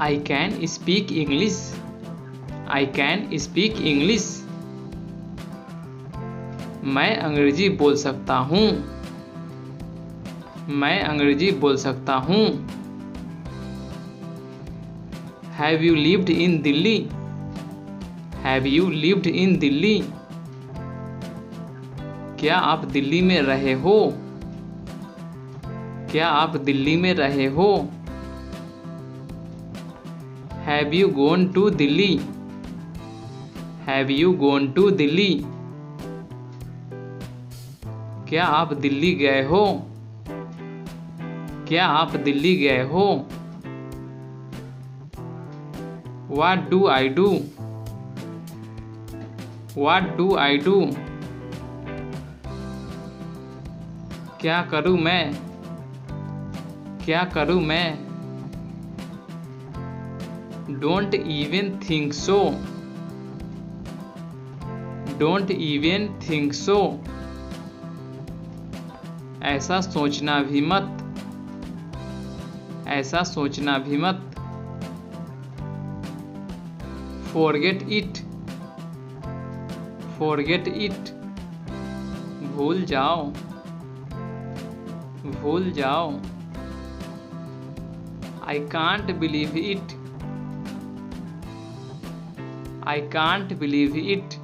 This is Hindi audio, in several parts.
I can speak English. I can speak English. मैं अंग्रेजी बोल सकता हूँ। मैं अंग्रेजी बोल सकता हूँ। Have you lived in Delhi. Have you lived in Delhi. क्या आप दिल्ली में रहे हो। क्या आप दिल्ली में रहे हो। Have you gone to Delhi. Have you gone to Delhi. क्या आप दिल्ली गए हो। क्या आप दिल्ली गए हो। What do I do? What do I do? क्या करूँ मैं। क्या करूँ मैं। Don't even think so. Don't even think so. ऐसा सोचना भी मत। ऐसा सोचना भी मत। Forget it. Forget it. भूल जाओ। भूल जाओ। I can't believe it. I can't believe it.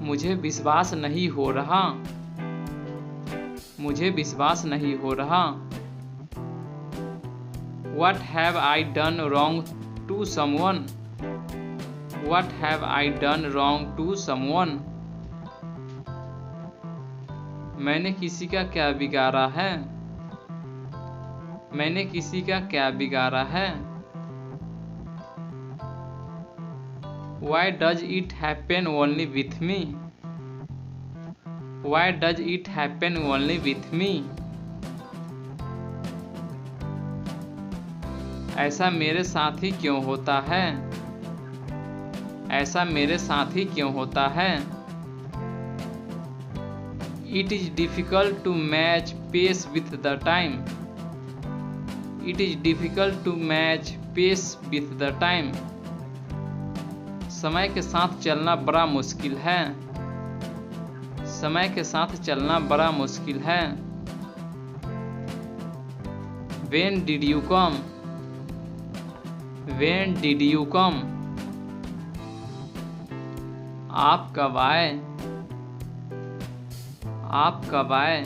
मुझे विश्वास नहीं हो रहा। मुझे विश्वास नहीं हो रहा। What have I done wrong to someone? What have I done wrong to someone? मैंने किसी का क्या बिगाड़ा है। मैंने किसी का क्या बिगाड़ा है। Why does it happen only with me? Why does it happen only with me? ऐसा मेरे साथ ही क्यों होता है। ऐसा मेरे साथ ही क्यों होता है। It is difficult to match pace with the time. It is difficult to match pace with the time. समय के साथ चलना बड़ा मुश्किल है। समय के साथ चलना बड़ा मुश्किल है। When did you come? When did you come? आप कब आए। आप कब आए।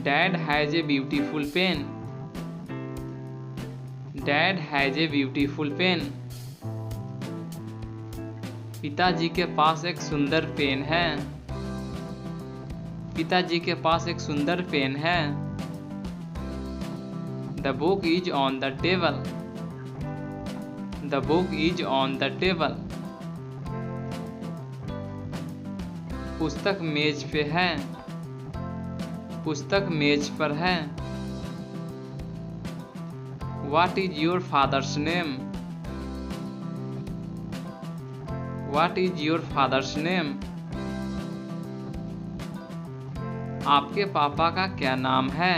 Dad has a beautiful pen. Dad has a beautiful pen. पिताजी के पास एक सुंदर पेन है। पिताजी के पास एक सुंदर पेन है। The book is on the table. The book is on the table. पुस्तक मेज पे है। पुस्तक मेज पर है। What is your father's name? What is your father's name? आपके पापा का क्या नाम है।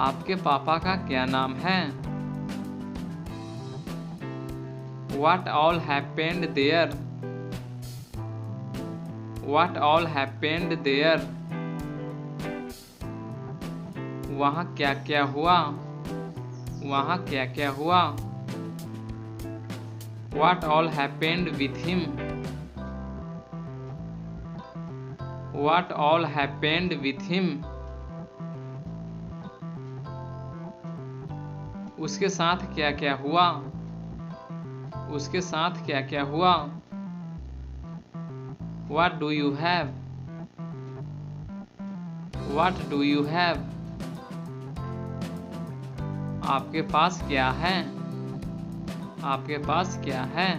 आपके पापा का क्या नाम है। What all happened there? What all happened there? वहाँ क्या क्या हुआ। वहाँ क्या क्या हुआ। What all happened with him? What all happened with him? उसके साथ क्या क्या हुआ। उसके साथ क्या क्या हुआ। What do you have? What do you have? आपके पास क्या है। आपके पास क्या है।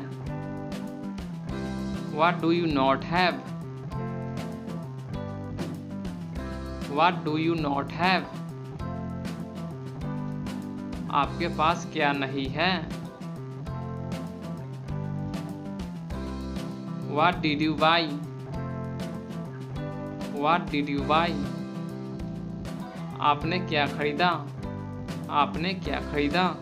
What do you not have? What do you not have? आपके पास क्या नहीं है। What did you buy? What did you buy? आपने क्या खरीदा। आपने क्या खरीदा?